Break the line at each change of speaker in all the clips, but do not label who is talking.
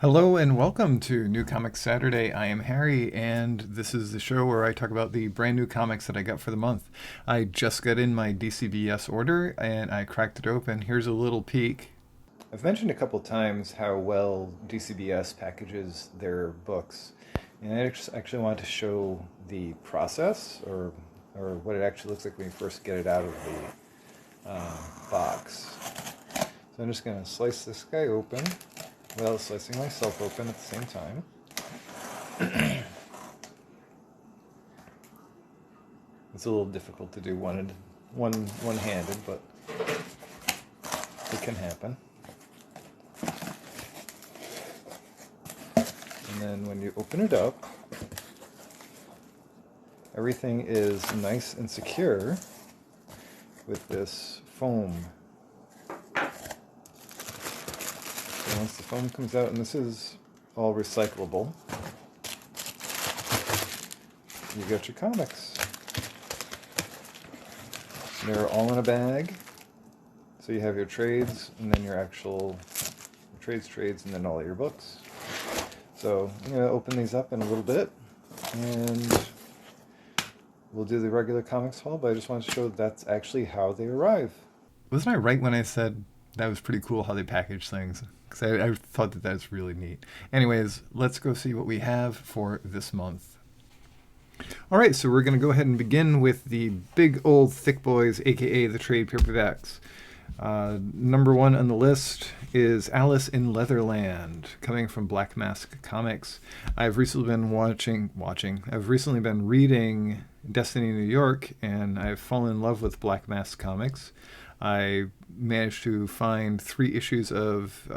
Hello and welcome to New Comics Saturday. I am Harry, and this is the show where I talk about the brand new comics that I got for the month. I just got in my DCBS order and I cracked it open. Here's a little peek. I've mentioned a couple times how well DCBS packages their books, and I actually want to show the process or what it actually looks like when you first get it out of the box. So I'm just going to slice this guy open without slicing myself open at the same time. It's a little difficult to do one-handed, but it can happen. And then when you open it up, everything is nice and secure with this foam. So once the foam comes out, and this is all recyclable, you got your comics. They're all in a bag. So you have your trades, and then your actual trades, and then all your books. So I'm going to open these up in a little bit, and we'll do the regular comics haul, but I just wanted to show that's actually how they arrive. Wasn't I right when I said that was pretty cool how they package things? Because I thought that that's really neat. Anyways, let's go see what we have for this month. All right, so we're going to go ahead and begin with the big old thick boys, aka the trade paperbacks. Number one on the list is Alice in Leatherland, coming from Black Mask Comics. I've recently been I've recently been reading Destiny New York, and I've fallen in love with Black Mask Comics. I managed to find 3 issues of,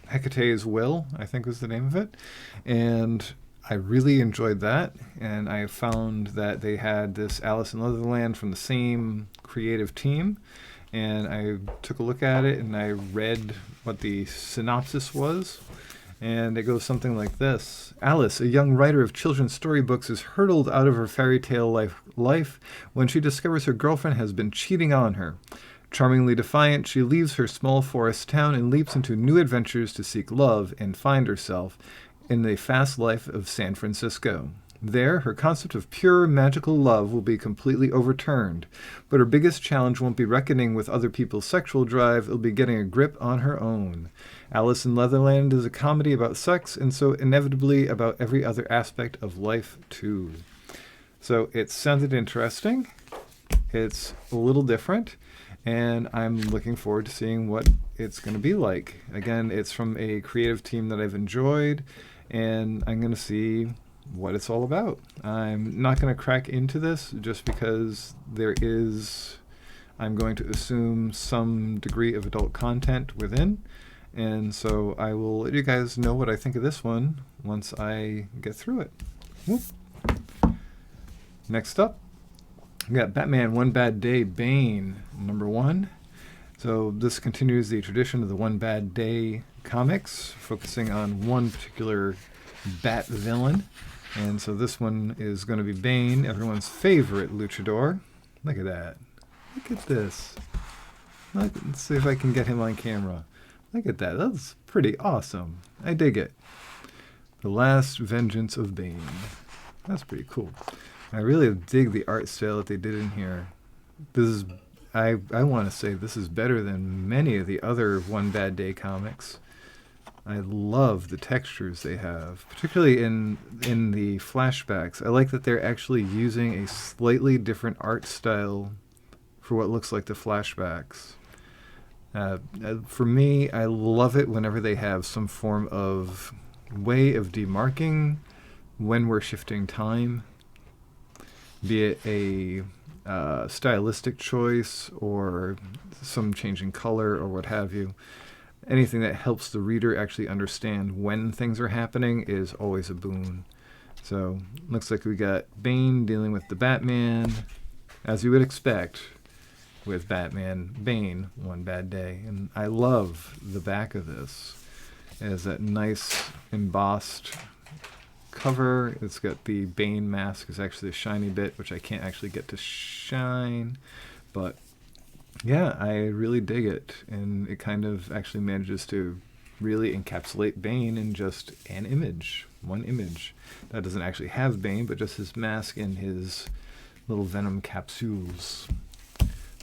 Hecate's Will, I think was the name of it. And I really enjoyed that, and I found that they had this Alice in Leatherland from the same creative team, and I took a look at it and I read what the synopsis was, and it goes something like this. Alice, a young writer of children's storybooks, is hurtled out of her fairy tale life when she discovers her girlfriend has been cheating on her. Charmingly defiant, she leaves her small forest town and leaps into new adventures to seek love and find herself in the fast life of San Francisco. There, her concept of pure magical love will be completely overturned, but her biggest challenge won't be reckoning with other people's sexual drive, it'll be getting a grip on her own. Alice in Leatherland is a comedy about sex, and so inevitably about every other aspect of life, too. So it sounded interesting. It's a little different, and I'm looking forward to seeing what it's going to be like. Again, it's from a creative team that I've enjoyed, and I'm going to see what it's all about. I'm not going to crack into this just because I'm going to assume some degree of adult content within, and so I will let you guys know what I think of this one once I get through it. Whoop. Next up, we got Batman One Bad Day Bane, number 1. So this continues the tradition of the One Bad Day comics, focusing on one particular Bat villain. And so this one is going to be Bane, everyone's favorite luchador. Look at that. Look at this. Let's see if I can get him on camera. Look at that. That's pretty awesome. I dig it. The Last Vengeance of Bane. That's pretty cool. I really dig the art style that they did in here. I want to say this is better than many of the other One Bad Day comics. I love the textures they have, particularly in the flashbacks. I like that they're actually using a slightly different art style for what looks like the flashbacks. For me, I love it whenever they have some form of way of demarking when we're shifting time, be it a stylistic choice or some change in color or what have you. Anything that helps the reader actually understand when things are happening is always a boon. So, looks like we got Bane dealing with the Batman, as you would expect with Batman Bane One Bad Day. And I love the back of this. It has that nice embossed cover. It's got the Bane mask is actually a shiny bit, which I can't actually get to shine. But yeah, I really dig it. And it kind of actually manages to really encapsulate Bane in just an image, one image. That doesn't actually have Bane, but just his mask and his little venom capsules.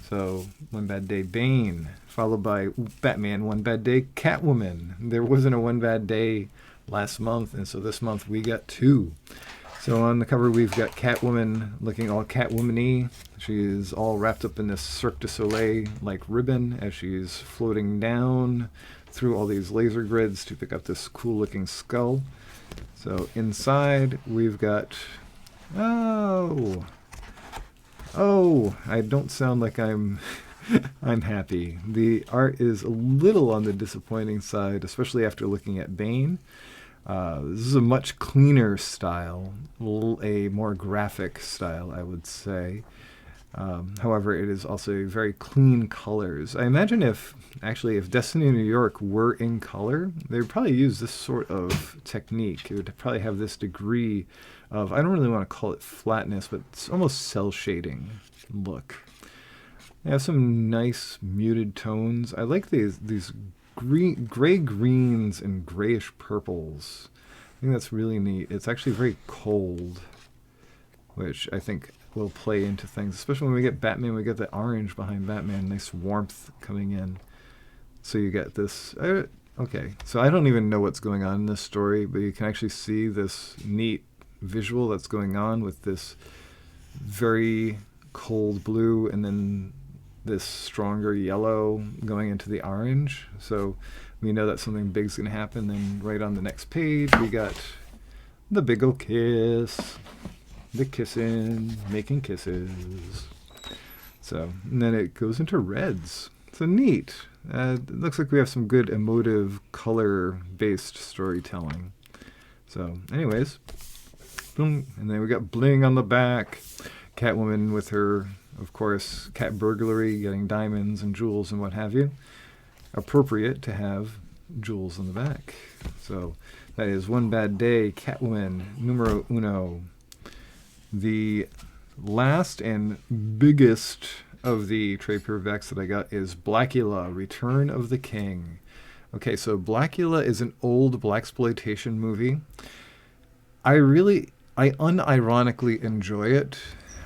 So, One Bad Day Bane, followed by Batman, One Bad Day Catwoman. There wasn't a One Bad Day last month, and so this month we got two. So on the cover we've got Catwoman looking all Catwoman-y. She is all wrapped up in this Cirque du Soleil-like ribbon as she's floating down through all these laser grids to pick up this cool-looking skull. So inside we've got... Oh, I don't sound like I'm happy. The art is a little on the disappointing side, especially after looking at Bane. This is a much cleaner style, a more graphic style, I would say. However, it is also very clean colors. I imagine if Destiny in New York were in color, they would probably use this sort of technique. It would probably have this degree of, I don't really want to call it flatness, but it's almost cell shading look. They have some nice muted tones. I like these gray greens and grayish purples. I think that's really neat. It's actually very cold, which I think will play into things, especially when we get Batman. We get the orange behind Batman, nice warmth coming in. So you get this. Okay, so I don't even know what's going on in this story, but you can actually see this neat visual that's going on with this very cold blue and then this stronger yellow going into the orange. So we know that something big's going to happen. Then right on the next page, we got the big ol' kiss, the kissing, making kisses. So, and then it goes into reds. So neat. It looks like we have some good emotive color-based storytelling. So anyways, boom. And then we got bling on the back. Catwoman with her, of course, cat burglary, getting diamonds and jewels and what have you. Appropriate to have jewels on the back. So that is One Bad Day, Catwoman, numero uno. The last and biggest of the trade paperbacks that I got is Blackula, Return of the King. Okay, so Blackula is an old blaxploitation movie. I unironically enjoy it.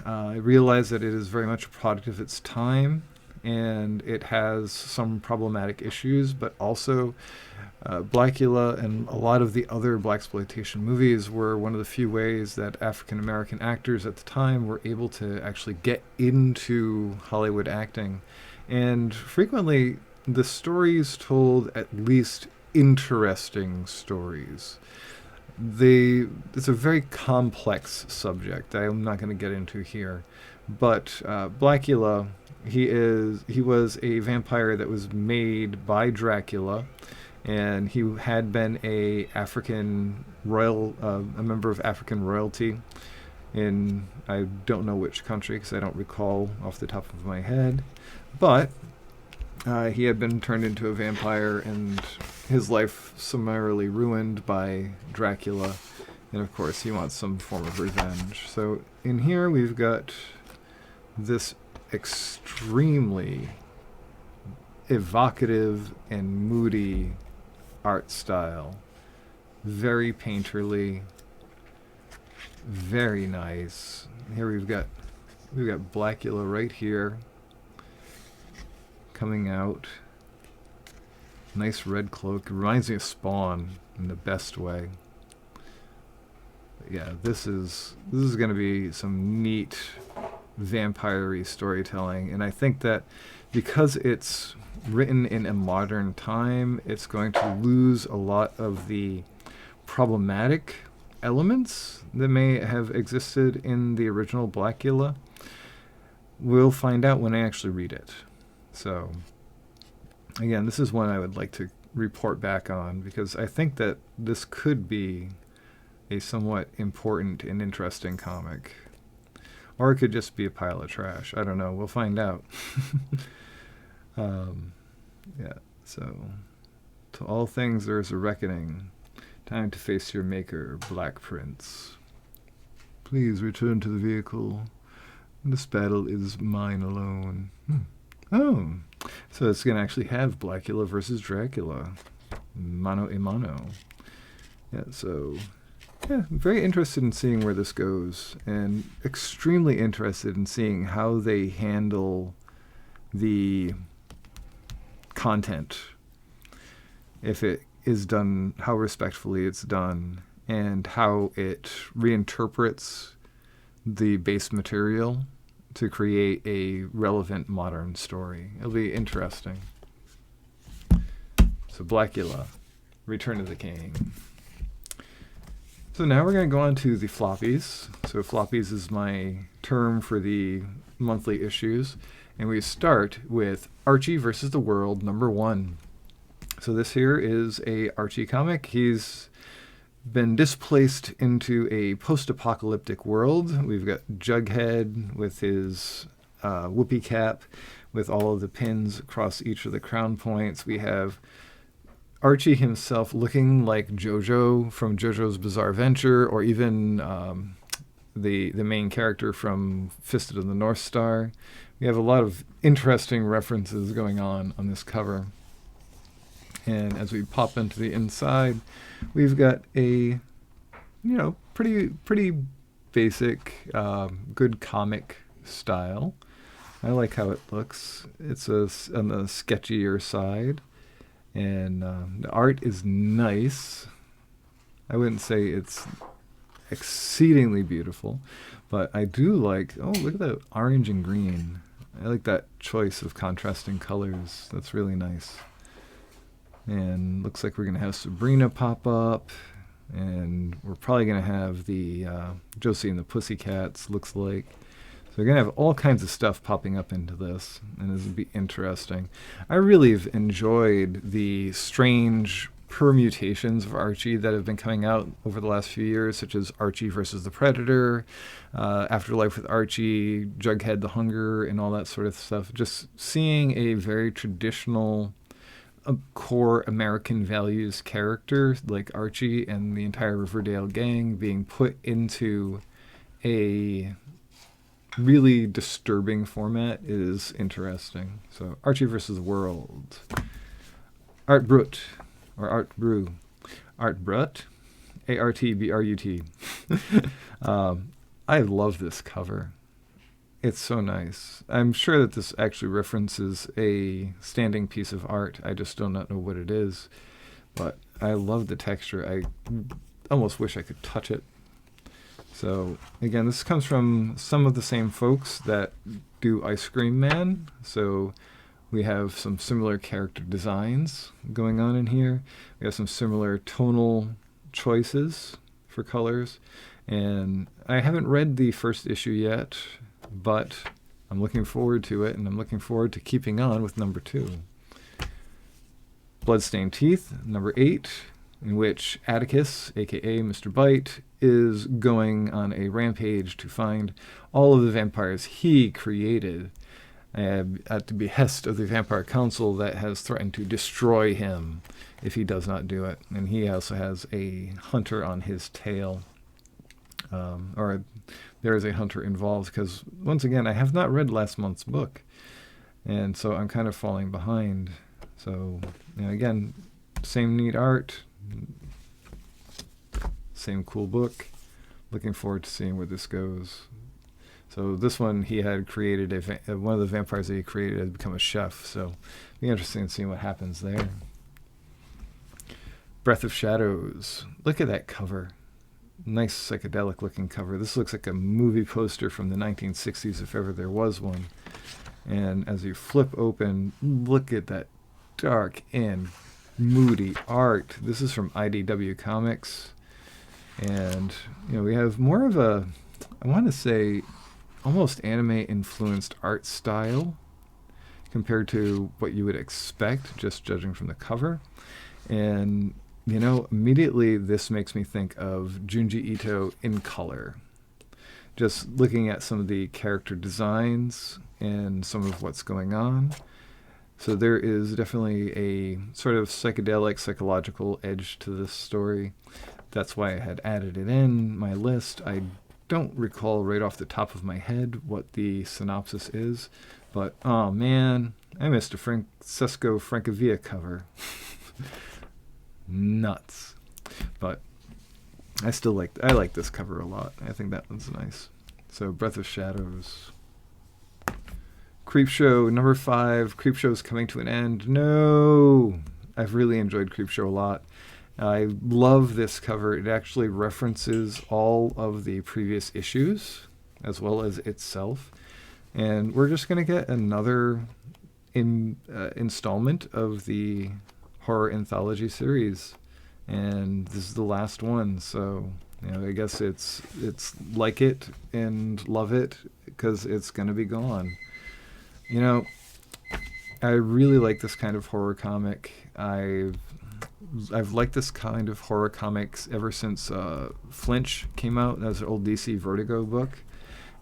I realize that it is very much a product of its time, and it has some problematic issues, but also Blackula and a lot of the other blaxploitation movies were one of the few ways that African American actors at the time were able to actually get into Hollywood acting. And frequently, the stories told at least interesting stories. It's a very complex subject I'm not going to get into here, but Blackula, he was a vampire that was made by Dracula, and he had been a member of African royalty in, I don't know which country because I don't recall off the top of my head, but he had been turned into a vampire and his life summarily ruined by Dracula, and of course he wants some form of revenge. So in here we've got this extremely evocative and moody art style, very painterly, very nice. Here we've got Blackula right here coming out. Nice red cloak. Reminds me of Spawn in the best way. But yeah, this is going to be some neat vampire-y storytelling, and I think that because it's written in a modern time, it's going to lose a lot of the problematic elements that may have existed in the original Blackula. We'll find out when I actually read it. So again, this is one I would like to report back on because I think that this could be a somewhat important and interesting comic. Or it could just be a pile of trash. I don't know. We'll find out. Yeah, so to all things there is a reckoning. Time to face your maker, Black Prince. Please return to the vehicle. This battle is mine alone. Oh, so it's going to actually have Blackula versus Dracula. mano a mano. Yeah, so yeah, I'm very interested in seeing where this goes, and extremely interested in seeing how they handle the content. If it is done, how respectfully it's done, and how it reinterprets the base material to create a relevant modern story. It'll be interesting. So Blackula, Return of the King. So now we're going to go on to the floppies. So floppies is my term for the monthly issues. And we start with Archie versus the World, #1. So this here is a Archie comic. He's been displaced into a post-apocalyptic world. We've got Jughead with his whoopee cap with all of the pins across each of the crown points. We have Archie himself looking like JoJo from JoJo's Bizarre Adventure, or even the main character from Fisted of the North Star. We have a lot of interesting references going on this cover. And as we pop into the inside, we've got a, pretty basic, good comic style. I like how it looks. It's on the sketchier side. And the art is nice. I wouldn't say it's exceedingly beautiful, but I do like, look at that orange and green. I like that choice of contrasting colors. That's really nice. And looks like we're going to have Sabrina pop up, and we're probably going to have the Josie and the Pussycats, looks like. So we're going to have all kinds of stuff popping up into this, and this will be interesting. I really have enjoyed the strange permutations of Archie that have been coming out over the last few years, such as Archie versus the Predator, Afterlife with Archie, Jughead the Hunger, and all that sort of stuff. Just seeing a very traditional core American values character like Archie and the entire Riverdale gang being put into a really disturbing format is interesting. So Archie versus the World. Art Brut, or Art Brew. Art Brut, Artbrut. I love this cover. It's so nice. I'm sure that this actually references a standing piece of art. I just do not know what it is. But I love the texture. I almost wish I could touch it. So, again, this comes from some of the same folks that do Ice Cream Man. So we have some similar character designs going on in here. We have some similar tonal choices for colors. And I haven't read the first issue yet, but I'm looking forward to it, and I'm looking forward to keeping on with #2. Bloodstained Teeth, #8, in which Atticus, a.k.a. Mr. Bite, is going on a rampage to find all of the vampires he created at the behest of the Vampire Council that has threatened to destroy him if he does not do it. And he also has a hunter on his tail. Or there is a hunter involved, because, once again, I have not read last month's book. And so I'm kind of falling behind. So, again, same neat art, same cool book. Looking forward to seeing where this goes. So this one, he had created one of the vampires that he created had become a chef. So it'll be interesting in seeing what happens there. Breath of Shadows. Look at that cover. Nice psychedelic looking cover. This looks like a movie poster from the 1960s, if ever there was one. And as you flip open, look at that dark and moody art. This is from IDW Comics. And, we have more of a, I want to say, almost anime-influenced art style compared to what you would expect, just judging from the cover. And, immediately this makes me think of Junji Ito in color. Just looking at some of the character designs and some of what's going on. So there is definitely a sort of psychedelic, psychological edge to this story. That's why I had added it in my list. I don't recall right off the top of my head what the synopsis is, but oh man, I missed a Francesco Francavilla cover. nuts. But I like this cover a lot. I think that one's nice. So Breath of Shadows. Creepshow number 5. Creepshow's coming to an end. No! I've really enjoyed Creepshow a lot. I love this cover. It actually references all of the previous issues as well as itself. And we're just going to get another installment of the horror anthology series. And this is the last one. So, I guess it's like it and love it because it's going to be gone. I really like this kind of horror comic. I've liked this kind of horror comics ever since Flinch came out. That was an old DC Vertigo book.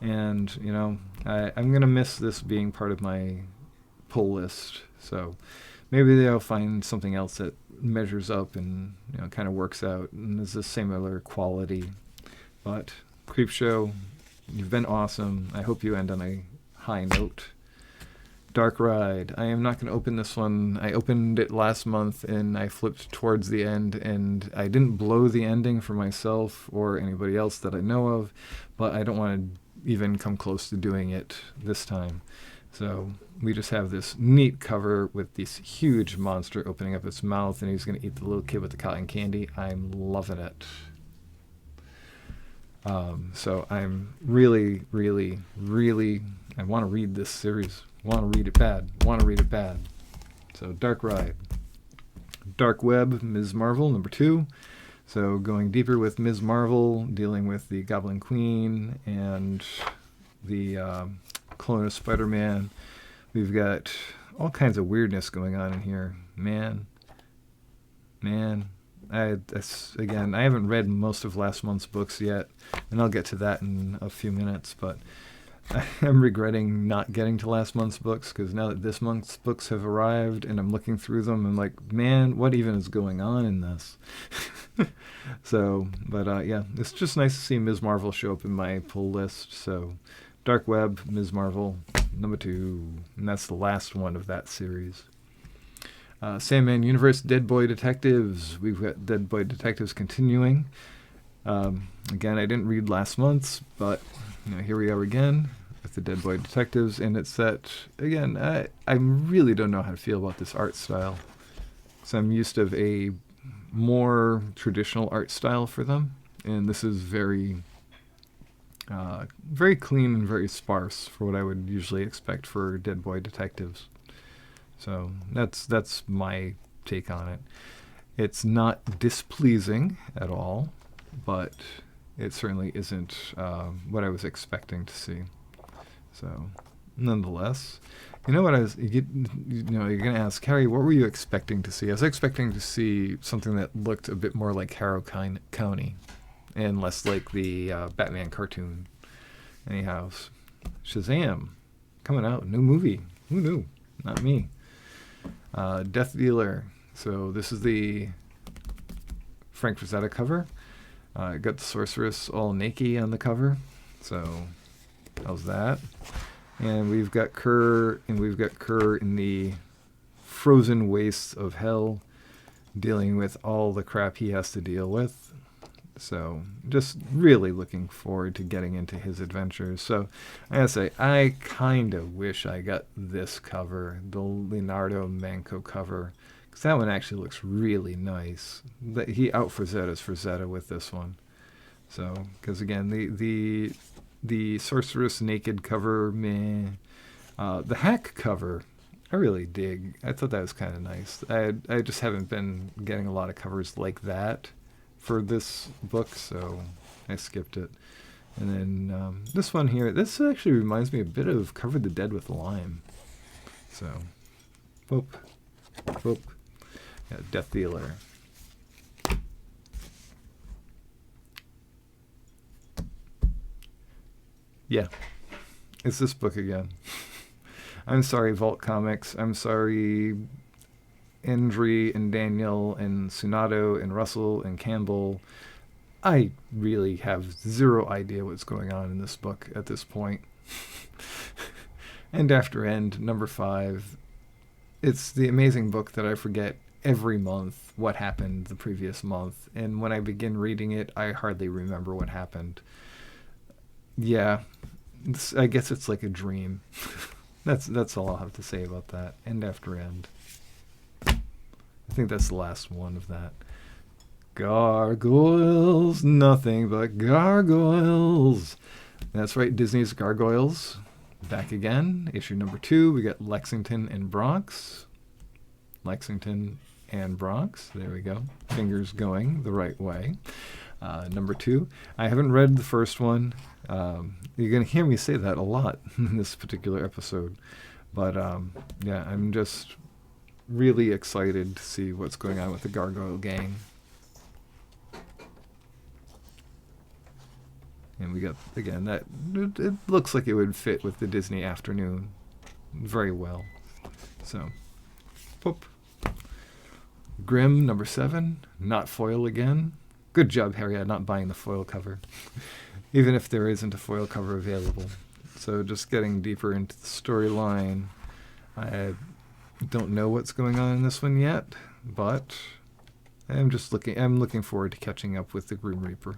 And, I'm going to miss this being part of my pull list. So maybe they'll find something else that measures up and, kind of works out and is a similar quality. But Creepshow, you've been awesome. I hope you end on a high note. Dark Ride. I am not going to open this one. I opened it last month and I flipped towards the end and I didn't blow the ending for myself or anybody else that I know of, but I don't want to even come close to doing it this time. So we just have this neat cover with this huge monster opening up its mouth and he's going to eat the little kid with the cotton candy. I'm loving it. So I'm really, really, really, I want to read this series. Want to read it bad. So Dark Ride. Dark Web, Ms. Marvel, number 2. So going deeper with Ms. Marvel, dealing with the Goblin Queen and the clone of Spider-Man. We've got all kinds of weirdness going on in here. Man. I haven't read most of last month's books yet, and I'll get to that in a few minutes, but I'm regretting not getting to last month's books because now that this month's books have arrived and I'm looking through them, I'm like, man, what even is going on in this? So, but it's just nice to see Ms. Marvel show up in my pull list. So, Dark Web, Ms. Marvel, number 2, and that's the last one of that series. Sandman Universe, Dead Boy Detectives. We've got Dead Boy Detectives continuing. Again, I didn't read last month's, but here we are again with the Dead Boy Detectives, and it's that, again, I really don't know how to feel about this art style. So I'm used to a more traditional art style for them, and this is very, very clean and very sparse for what I would usually expect for Dead Boy Detectives. So that's my take on it. It's not displeasing at all, but it certainly isn't what I was expecting to see. So, nonetheless, you're going to ask, Harry, what were you expecting to see? I was expecting to see something that looked a bit more like Harrow County and less like the Batman cartoon. Anyhow, Shazam, coming out, new movie. Who knew? Not me. Death Dealer. So this is the Frank Frazetta cover. Got the Sorceress all naked on the cover. So how's that? And we've got Kerr in the frozen wastes of hell, dealing with all the crap he has to deal with. So just really looking forward to getting into his adventures. So I gotta say, I kind of wish I got this cover, the Leonardo Manco cover, because that one actually looks really nice. He out-Frazetta's Frazetta with this one. So, because again, the Sorceress naked cover, meh. The Hack cover, I really dig. I thought that was kind of nice. I just haven't been getting a lot of covers like that for this book, so I skipped it. And then this one here, this actually reminds me a bit of Cover the Dead with Lime. So, whoop. Yeah, Death Dealer. Yeah, it's this book again. I'm sorry, Vault Comics. I'm sorry, Andri and Daniel and Sunato and Russell and Campbell. I really have zero idea what's going on in this book at this point. End After End, number 5. It's the amazing book that I forget every month what happened the previous month, and when I begin reading it, I hardly remember what happened. Yeah, I guess it's like a dream. That's all I'll have to say about that. End after end. I think that's the last one of that. Gargoyles, nothing but gargoyles. That's right, Disney's Gargoyles. Back again, issue number 2. We got Lexington and Bronx. Lexington and Bronx. There we go. Fingers going the right way. Number 2. I haven't read the first one. You're going to hear me say that a lot in this particular episode. But yeah, I'm just really excited to see what's going on with the Gargoyle Gang. And we got, again, that it looks like it would fit with the Disney afternoon very well. So, poop. Grimm, number 7. Not foil again. Good job, Harry, not buying the foil cover. Even if there isn't a foil cover available. So just getting deeper into the storyline. I don't know what's going on in this one yet, but I'm looking forward to catching up with the Grim Reaper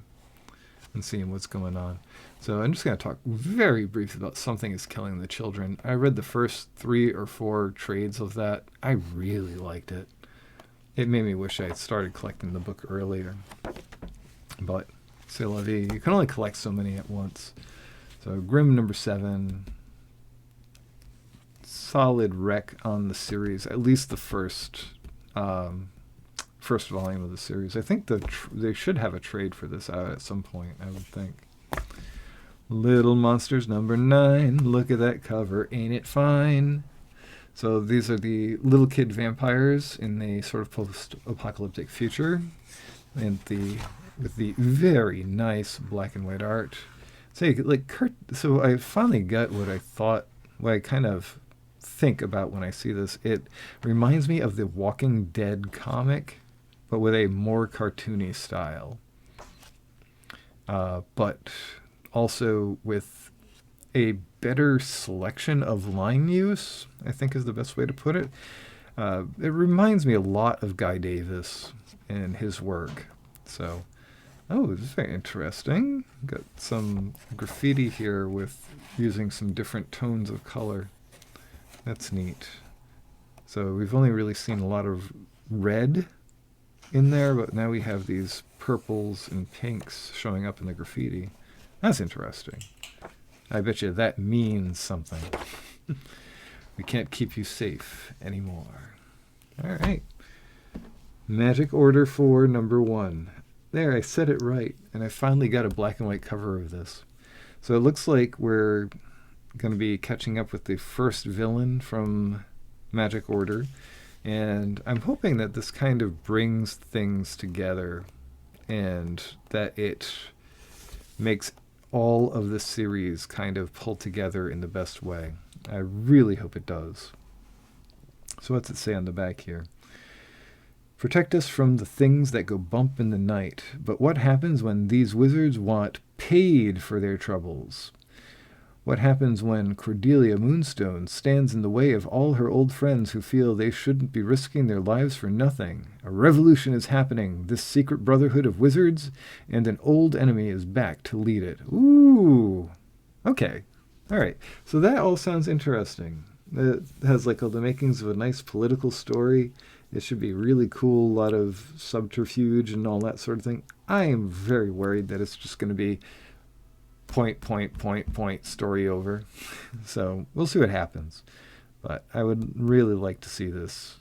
and seeing what's going on. So I'm just going to talk very briefly about Something is Killing the Children. I read the first 3 or 4 trades of that. I really liked it. It made me wish I had started collecting the book earlier. But, c'est la vie. You can only collect so many at once. So Grimm number 7. Solid rec on the series. At least the first volume of the series. I think they should have a trade for this out at some point, I would think. Little Monsters number 9. Look at that cover. Ain't it fine? So these are the little kid vampires in the sort of post-apocalyptic future. And with the very nice black and white art. So I finally got what I kind of think about when I see this. It reminds me of the Walking Dead comic, but with a more cartoony style. But also with a better selection of line use, I think is the best way to put it. It reminds me a lot of Guy Davis and his work. So, this is very interesting. Got some graffiti here with using some different tones of color. That's neat. So we've only really seen a lot of red in there, but now we have these purples and pinks showing up in the graffiti. That's interesting. I bet you that means something. We can't keep you safe anymore. All right. Magic Order 4, number 1. There, I said it right, and I finally got a black and white cover of this. So it looks like we're going to be catching up with the first villain from Magic Order, and I'm hoping that this kind of brings things together and that it makes all of the series kind of pull together in the best way. I really hope it does. So what's it say on the back here? Protect us from the things that go bump in the night. But what happens when these wizards want paid for their troubles? What happens when Cordelia Moonstone stands in the way of all her old friends who feel they shouldn't be risking their lives for nothing? A revolution is happening, this secret brotherhood of wizards, and an old enemy is back to lead it. Ooh. Okay. All right. So that all sounds interesting. It has like all the makings of a nice political story. It should be really cool, a lot of subterfuge and all that sort of thing. I am very worried that it's just going to be point, story over. So we'll see what happens. But I would really like to see this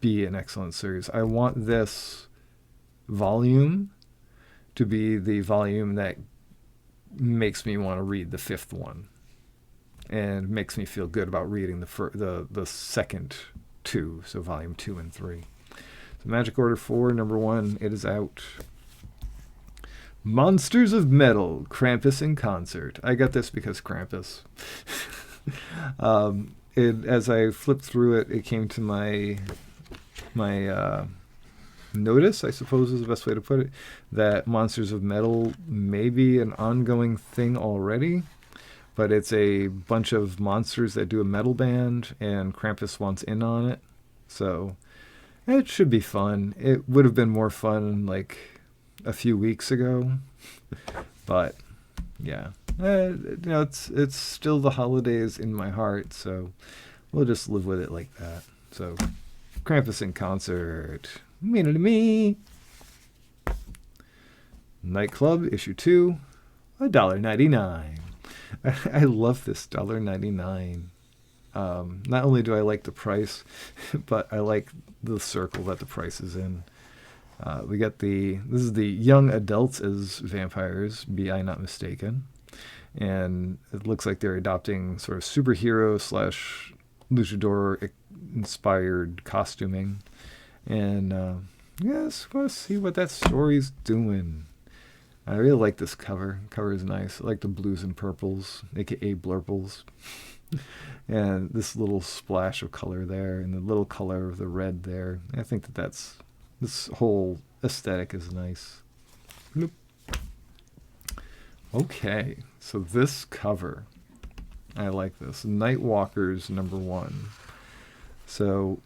be an excellent series. I want this volume to be the volume that makes me want to read the 5th one and makes me feel good about reading the second 2, so volume 2 and 3. So Magic Order 4, number 1, it is out. Monsters of Metal, Krampus in Concert. I got this because Krampus. As I flipped through it, it came to my notice, I suppose is the best way to put it, that Monsters of Metal may be an ongoing thing already, but it's a bunch of monsters that do a metal band, and Krampus wants in on it. So It should be fun. It would have been more fun like a few weeks ago, but yeah, it's still the holidays in my heart, so we'll just live with it like that. So, Krampus in concert, mean to me. Nightclub issue 2, $1.99. I love this $1.99. Not only do I like the price, but I like the circle that the price is in. We got this is the young adults as vampires, be I not mistaken. And it looks like they're adopting sort of superhero / luchador inspired costuming. And yes, want to see what that story's doing. I really like this cover. Cover is nice. I like the blues and purples, aka blurples. And this little splash of color there, and the little color of the red there. I think this whole aesthetic is nice. Bloop. Okay, so this cover, I like this. Nightwalkers #1. So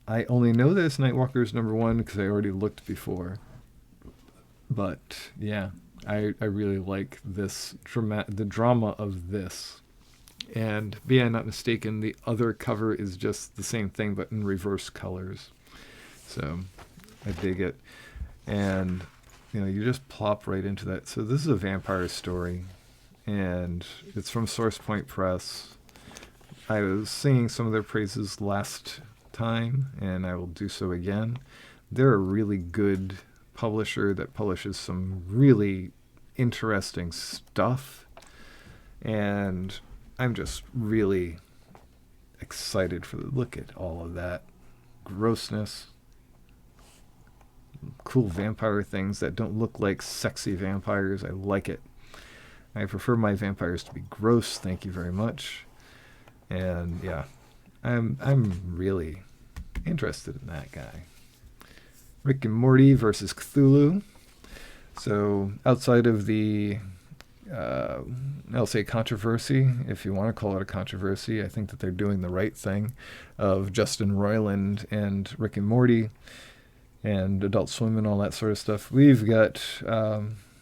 I only know that it's Nightwalkers #1 because I already looked before. But yeah, I really like this the drama of this. And be I not mistaken, the other cover is just the same thing but in reverse colors. So I dig it. And you just plop right into that. So this is a vampire story, and it's from Source Point Press. I was singing some of their praises last time, and I will do so again. They're a really good publisher that publishes some really interesting stuff, and I'm just really excited for the look at all of that grossness. Cool vampire things that don't look like sexy vampires. I like it. I prefer my vampires to be gross, thank you very much. And yeah, I'm really interested in that guy. Rick and Morty versus Cthulhu. So outside of the I'll say controversy, if you want to call it a controversy, I think that they're doing the right thing, of Justin Roiland and Rick and Morty and Adult Swim and all that sort of stuff. We've got,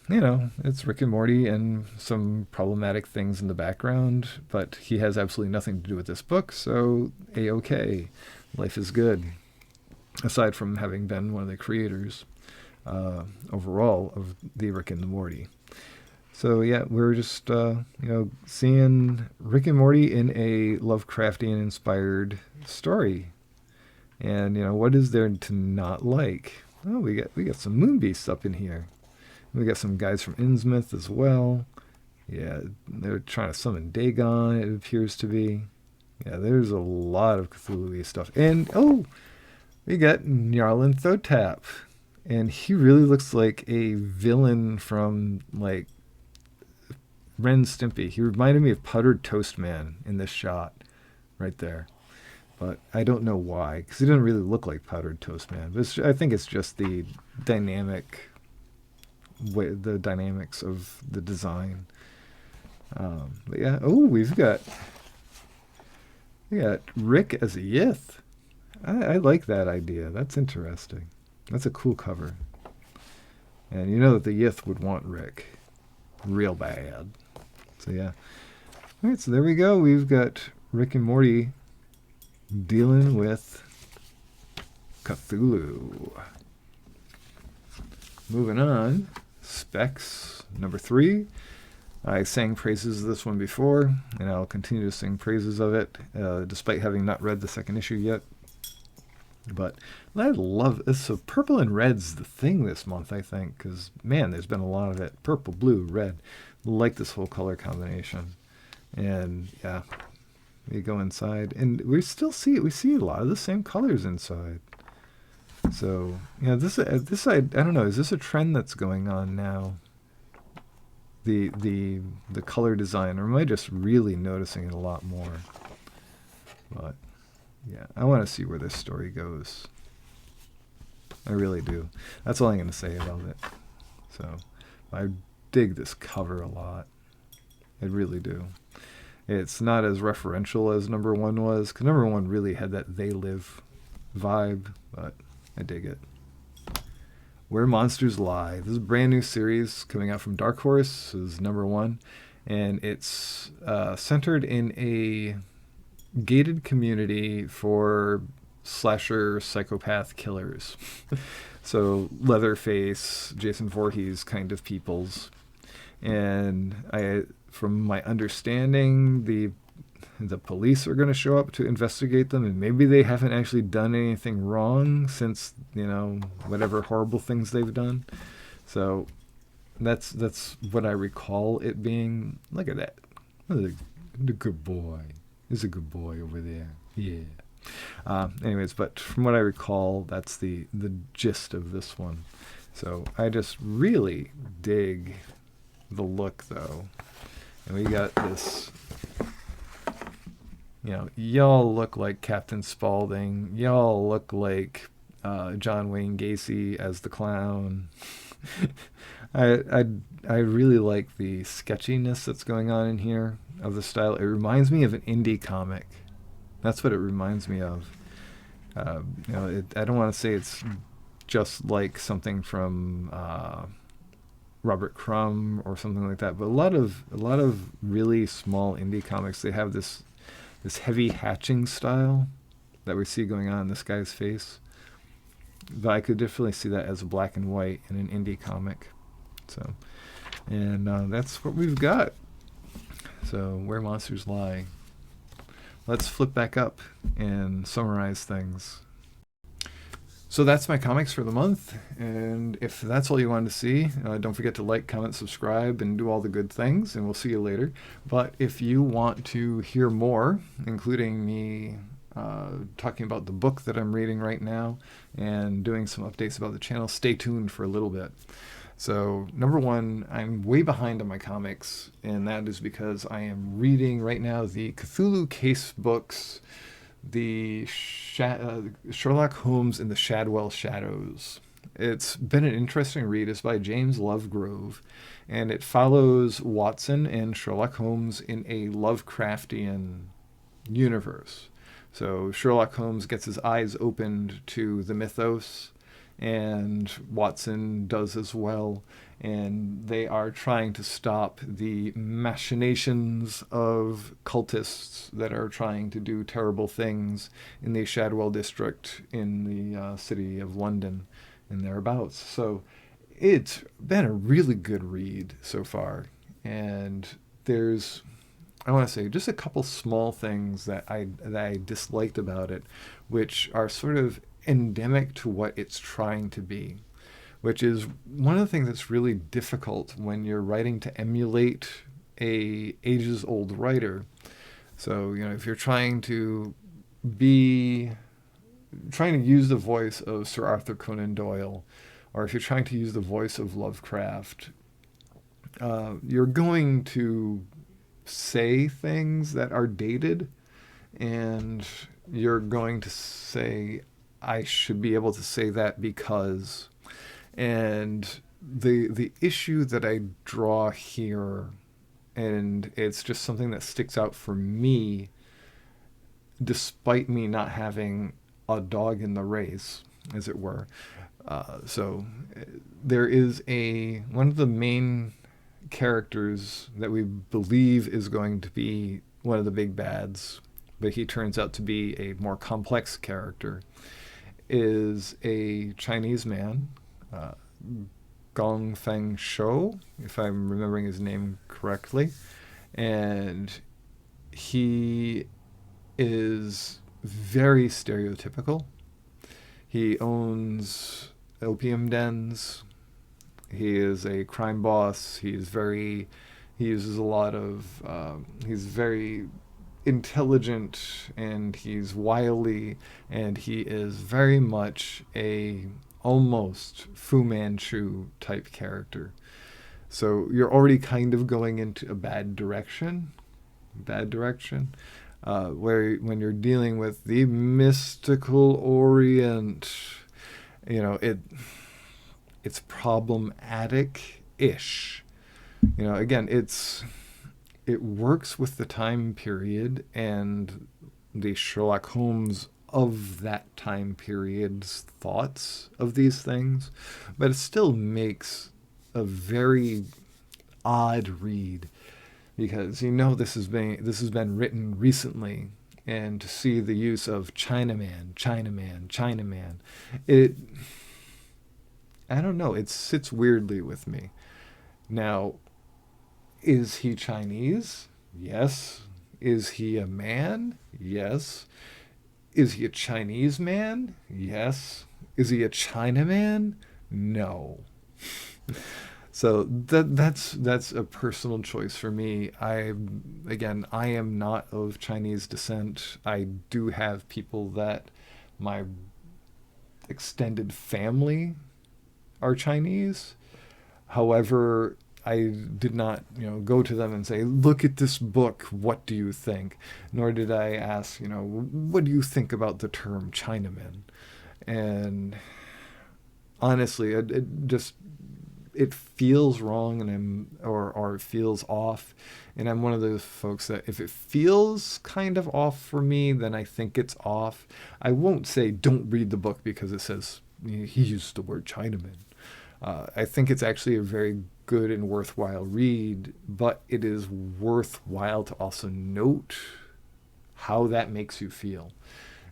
it's Rick and Morty and some problematic things in the background, but he has absolutely nothing to do with this book, so A-okay. Life is good. Aside from having been one of the creators overall of the Rick and Morty. So yeah, we're just, seeing Rick and Morty in a Lovecraftian-inspired story. And, what is there to not like? Oh, we got some Moonbeasts up in here. We got some guys from Innsmouth as well. Yeah, they're trying to summon Dagon, it appears to be. Yeah, there's a lot of Cthulhu-y stuff. And, we got Nyarlan Thotap. And he really looks like a villain from, Ren Stimpy. He reminded me of Powdered Toast Man in this shot right there. But I don't know why, because he doesn't really look like Powdered Toast Man. But I think it's just the dynamics of the design. But yeah, we got Rick as a Yith. I like that idea. That's interesting. That's a cool cover. And you know that the Yith would want Rick real bad. So yeah. All right, so there we go. We've got Rick and Morty dealing with Cthulhu. Moving on, Specs #3. I sang praises of this one before, and I'll continue to sing praises of it, despite having not read the second issue yet. But I love it. So purple and red's the thing this month, I think, because, man, there's been a lot of it. Purple, blue, red. Like this whole color combination. And, yeah, you go inside, and we still see it. We see a lot of the same colors inside. So, this I don't know. Is this a trend that's going on now? The color design, or am I just really noticing it a lot more? But yeah, I want to see where this story goes. I really do. That's all I'm going to say about it. So, I dig this cover a lot. I really do. It's not as referential as #1 was, because #1 really had that They Live vibe, but I dig it. Where Monsters Lie. This is a brand new series coming out from Dark Horse. This is number 1, and it's centered in a gated community for slasher psychopath killers. So Leatherface, Jason Voorhees kind of peoples. And from my understanding, the police are going to show up to investigate them, and maybe they haven't actually done anything wrong since, whatever horrible things they've done. So that's what I recall it being. Look at that. The good boy. There's a good boy over there. Yeah. Anyways, but from what I recall, that's the gist of this one. So I just really dig the look, though. And we got this, y'all look like Captain Spaulding. Y'all look like John Wayne Gacy as the clown. I really like the sketchiness that's going on in here of the style. It reminds me of an indie comic. That's what it reminds me of. I don't want to say it's just like something from Robert Crumb or something like that, but a lot of really small indie comics, they have this heavy hatching style that we see going on in this guy's face. But I could definitely see that as a black and white in an indie comic. So, and that's what we've got. So, Where Monsters Lie. Let's flip back up and summarize things. So that's my comics for the month, and if that's all you wanted to see, don't forget to like, comment, subscribe, and do all the good things, and we'll see you later. But if you want to hear more, including me talking about the book that I'm reading right now and doing some updates about the channel, stay tuned for a little bit. So, number 1, I'm way behind on my comics, and that is because I am reading right now the Cthulhu Case books, the Sherlock Holmes and the Shadwell Shadows. It's been an interesting read. It's by James Lovegrove, and it follows Watson and Sherlock Holmes in a Lovecraftian universe. So Sherlock Holmes gets his eyes opened to the mythos, and Watson does as well, and they are trying to stop the machinations of cultists that are trying to do terrible things in the Shadwell district in the city of London and thereabouts. So it's been a really good read so far, and there's, I want to say, just a couple small things that I disliked about it, which are sort of endemic to what it's trying to be, which is one of the things that's really difficult when you're writing to emulate a ages-old writer. So, if you're trying to use the voice of Sir Arthur Conan Doyle, or if you're trying to use the voice of Lovecraft, you're going to say things that are dated, and you're going to say, I should be able to say that because. And the issue that I draw here, and it's just something that sticks out for me, despite me not having a dog in the race, as it were. So there is one of the main characters that we believe is going to be one of the big bads, but he turns out to be a more complex character, is a Chinese man, Gong Feng Shou, if I'm remembering his name correctly, and he is very stereotypical. He owns opium dens. He is a crime boss. He uses a lot of, he's very intelligent, and he's wily, and he is very much a almost Fu Manchu type character. So you're already kind of going into a bad direction, where when you're dealing with the mystical Orient, it's problematic-ish. Again, it works with the time period and the Sherlock Holmes of that time period's thoughts of these things, but it still makes a very odd read, because this has been written recently, and to see the use of Chinaman, Chinaman, Chinaman, it I don't know, it sits weirdly with me. Now, is he Chinese? Yes. Is he a man? Yes. Is he a Chinese man? Yes. Is he a Chinaman? No. So that's a personal choice for me. I am not of Chinese descent. I do have people that my extended family are Chinese. However, I did not, go to them and say, "Look at this book. What do you think?" Nor did I ask, "What do you think about the term Chinaman?" And honestly, it feels wrong, and or it feels off, and I'm one of those folks that if it feels kind of off for me, then I think it's off. I won't say don't read the book because it says he used the word Chinaman. I think it's actually a very good and worthwhile read, but it is worthwhile to also note how that makes you feel.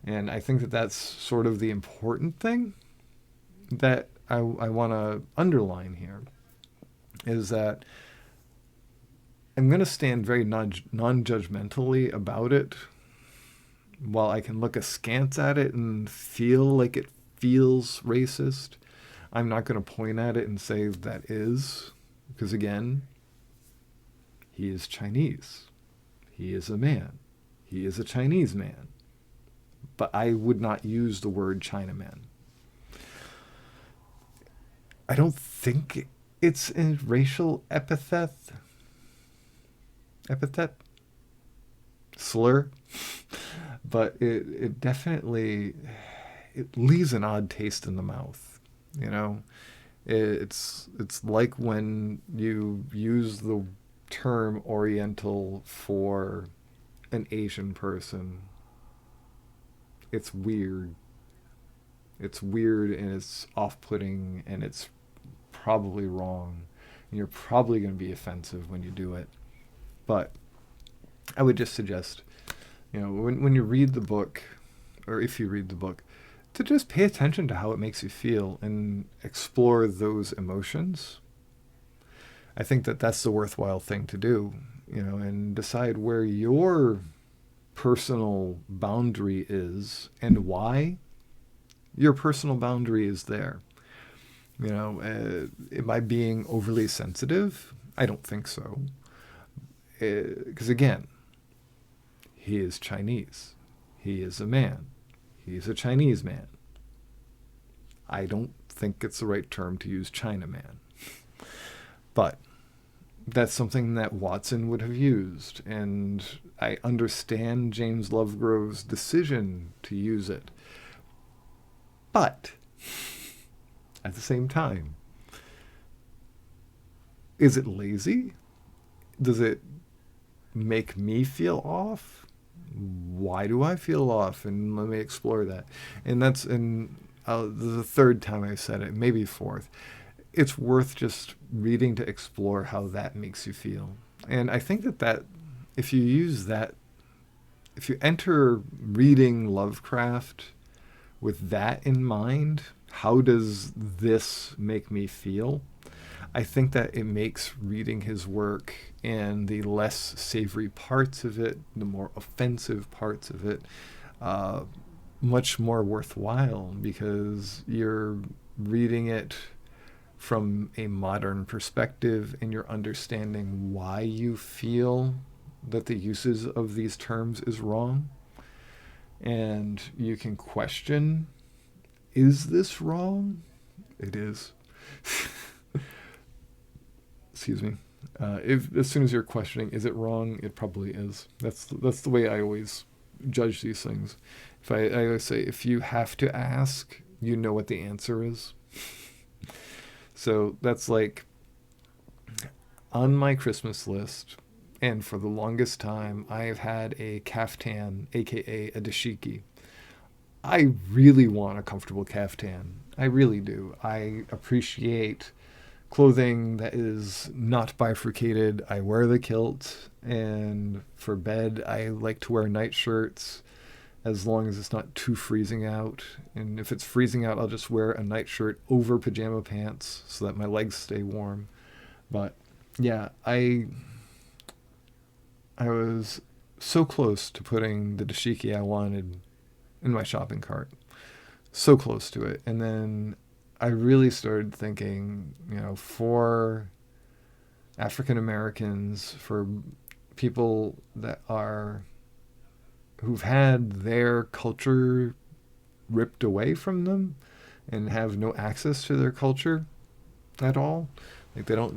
And I think that that's sort of the important thing that I want to underline here, is that I'm going to stand very non-judgmentally about it. While I can look askance at it and feel like it feels racist, I'm not going to point at it and say that is, because again, he is Chinese. He is a man. He is a Chinese man. But I would not use the word Chinaman. I don't think it's a racial epithet, slur, but it definitely, it leaves an odd taste in the mouth. It's like when you use the term Oriental for an Asian person. It's weird. It's weird, and it's off-putting, and it's probably wrong. And you're probably going to be offensive when you do it. But I would just suggest, when you read the book, or if you read the book, to just pay attention to how it makes you feel and explore those emotions. I think that that's the worthwhile thing to do, and decide where your personal boundary is and why your personal boundary is there. Am I being overly sensitive? I don't think so. Because again, he is Chinese. He is a man. He's a Chinese man. I don't think it's the right term to use Chinaman. But that's something that Watson would have used, and I understand James Lovegrove's decision to use it. But at the same time, is it lazy? Does it make me feel off? Why do I feel off? And let me explore that. And that's the third time I said it, maybe fourth. It's worth just reading to explore how that makes you feel. And I think that if you use that, if you enter reading Lovecraft with that in mind, how does this make me feel? I think that it makes reading his work and the less savory parts of it, the more offensive parts of it, much more worthwhile, because you're reading it from a modern perspective and you're understanding why you feel that the uses of these terms is wrong. And you can question, is this wrong? It is. Excuse me. If as soon as you're questioning, is it wrong? It probably is. That's the way I always judge these things. I always say, if you have to ask, you know what the answer is. So that's like on my Christmas list, and for the longest time, I've had a kaftan, aka a dashiki. I really want a comfortable caftan. I really do. I appreciate clothing that is not bifurcated. I wear the kilt, and for bed, I like to wear nightshirts as long as it's not too freezing out. And if it's freezing out, I'll just wear a nightshirt over pajama pants so that my legs stay warm. But yeah, I was so close to putting the dashiki I wanted in my shopping cart. So close to it. And then I really started thinking, for African Americans, for people that are who've had their culture ripped away from them and have no access to their culture at all. Like the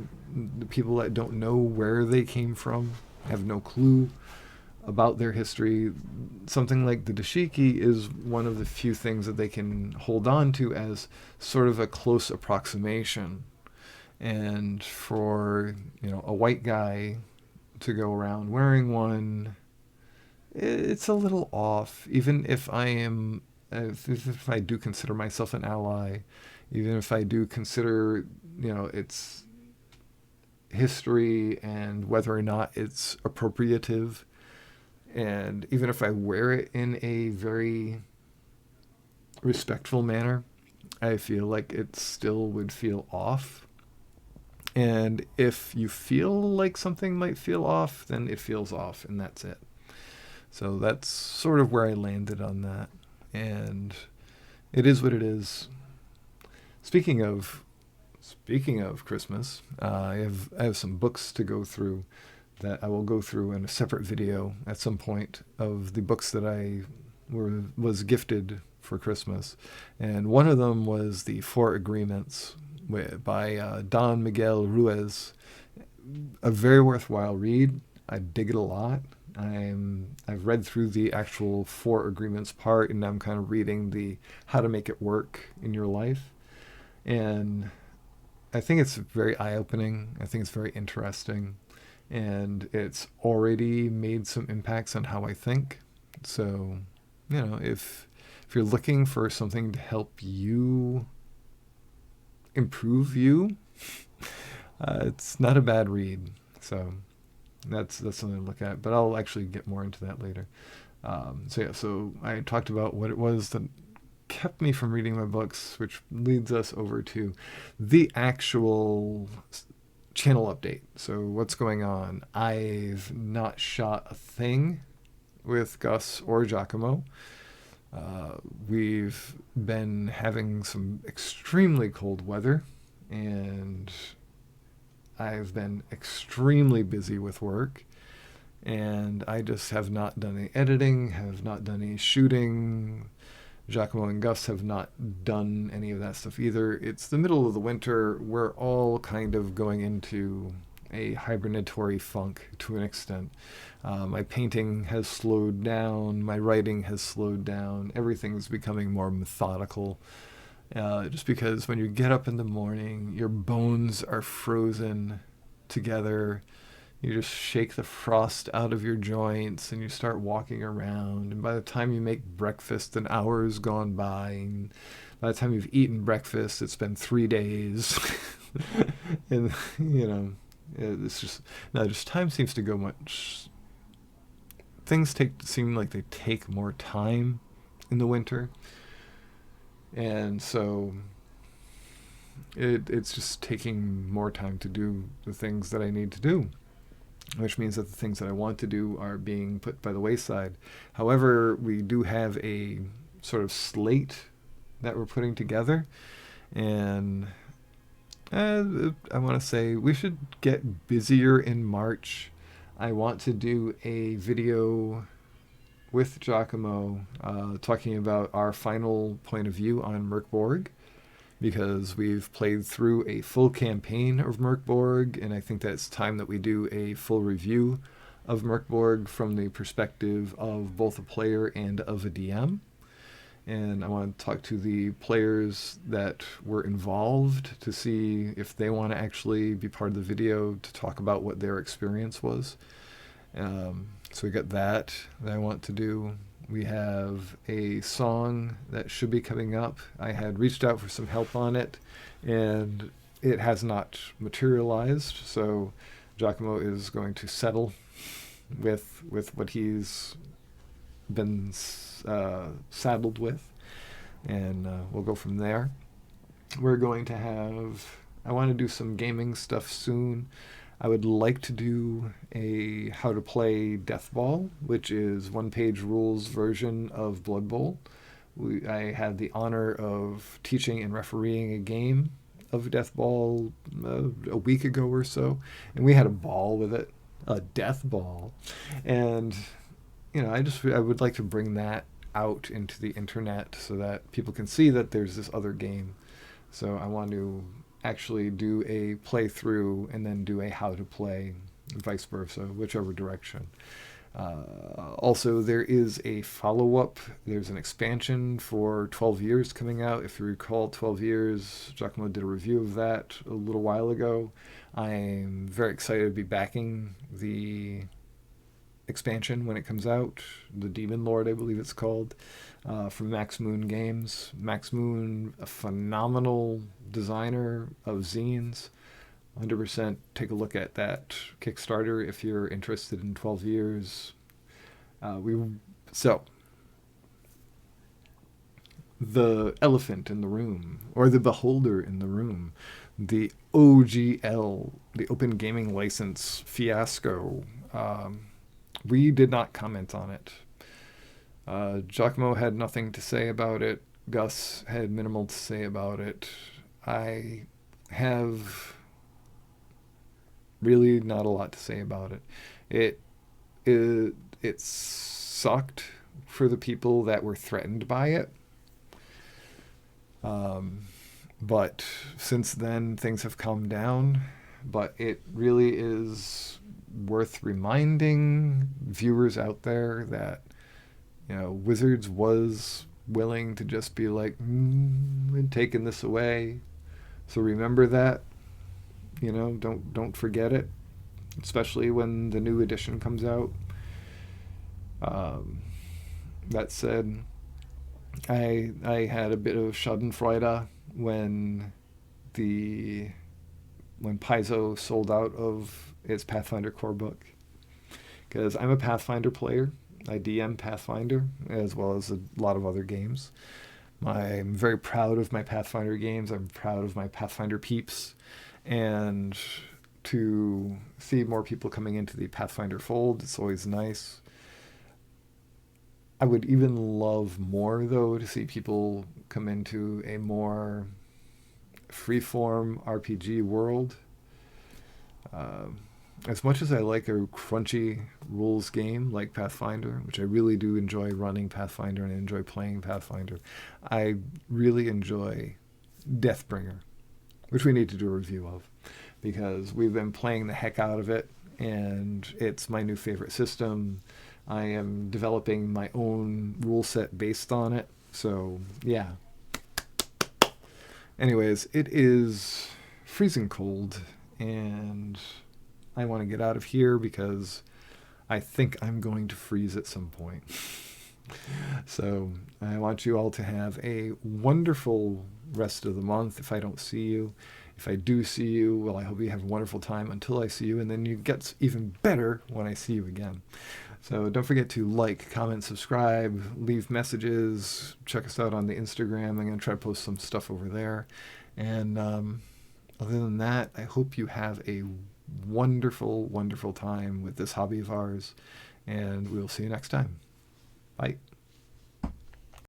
people that don't know where they came from, have no clue about their history. Something like the dashiki is one of the few things that they can hold on to as sort of a close approximation. And for, a white guy to go around wearing one, it's a little off. Even if I do consider myself an ally, even if I do consider, its history and whether or not it's appropriative, and even if I wear it in a very respectful manner, I feel like it still would feel off. And if you feel like something might feel off, then it feels off, and that's it. So that's sort of where I landed on that. And it is what it is. Speaking of Christmas, I have some books to go through that I will go through in a separate video at some point of the books that I was gifted for Christmas. And one of them was the Four Agreements by Don Miguel Ruiz. A very worthwhile read. I dig it a lot. I've read through the actual Four Agreements part, and I'm kind of reading the how to make it work in your life. And I think it's very eye-opening. I think it's very interesting. And it's already made some impacts on how I think. So, if you're looking for something to help you improve you, it's not a bad read. So that's something to look at. But I'll actually get more into that later. So I talked about what it was that kept me from reading my books, which leads us over to the actual channel update. So what's going on? I've not shot a thing with Gus or Giacomo. We've been having some extremely cold weather, and I've been extremely busy with work, and I just have not done any editing, have not done any shooting. Giacomo and Gus have not done any of that stuff either. It's the middle of the winter. We're all kind of going into a hibernatory funk to an extent. My painting has slowed down. My writing has slowed down. Everything's becoming more methodical. Just because when you get up in the morning, your bones are frozen together. You just shake the frost out of your joints and you start walking around. And by the time you make breakfast, an hour has gone by. And by the time you've eaten breakfast, it's been 3 days. And, it's just time seems to go much. Things seem like they take more time in the winter. And so it's just taking more time to do the things that I need to do, which means that the things that I want to do are being put by the wayside. However, we do have a sort of slate that we're putting together, and I want to say we should get busier in March. I want to do a video with Giacomo talking about our final point of view on Merkborg, because we've played through a full campaign of Merkborg, and I think that it's time that we do a full review of Merkborg from the perspective of both a player and of a DM. And I want to talk to the players that were involved to see if they want to actually be part of the video to talk about what their experience was. So we got that I want to do. We have a song that should be coming up. I had reached out for some help on it, and it has not materialized. So Giacomo is going to settle with what he's been saddled with, and we'll go from there. We're going to have. I want to do some gaming stuff soon. I would like to do a how to play Death Ball, which is one-page rules version of Blood Bowl. I had the honor of teaching and refereeing a game of Death Ball a week ago or so, and we had a ball with it, a death ball, and I would like to bring that out into the internet so that people can see that there's this other game. So I want to actually do a playthrough and then do a how to play, vice versa, whichever direction. Also, there is a follow-up. There's an expansion for 12 Years coming out. If you recall, 12 Years, Giacomo did a review of that a little while ago. I'm very excited to be backing the expansion when it comes out. The Demon Lord, I believe it's called, from Max Moon Games. Max Moon, a phenomenal designer of zines. 100% take a look at that Kickstarter if you're interested in 12 Years. So the elephant in the room, or the beholder in the room, the OGL, the Open Gaming License fiasco. We did not comment on it. Giacomo had nothing to say about it. Gus had minimal to say about it. I have really not a lot to say about it. It sucked for the people that were threatened by it. But since then, things have calmed down. But it really is worth reminding viewers out there that, Wizards was willing to just be like, we're taking this away. So remember that. Don't forget it, especially when the new edition comes out. That said, I had a bit of Schadenfreude when Paizo sold out of its Pathfinder core book, because I'm a Pathfinder player. I DM Pathfinder as well as a lot of other games. I'm very proud of my Pathfinder games. I'm proud of my Pathfinder peeps. And to see more people coming into the Pathfinder fold, it's always nice. I would even love more, though, to see people come into a more freeform RPG world. As much as I like a crunchy rules game like Pathfinder, which I really do enjoy running Pathfinder and enjoy playing Pathfinder, I really enjoy Deathbringer, which we need to do a review of, because we've been playing the heck out of it, and it's my new favorite system. I am developing my own rule set based on it, so yeah. Anyways, it is freezing cold, and I want to get out of here because I think I'm going to freeze at some point. So I want you all to have a wonderful rest of the month if I don't see you. If I do see you, well, I hope you have a wonderful time until I see you, and then it gets even better when I see you again. So don't forget to like, comment, subscribe, leave messages, check us out on the Instagram. I'm going to try to post some stuff over there. And other than that, I hope you have a wonderful, wonderful time with this hobby of ours, and we'll see you next time. Bye.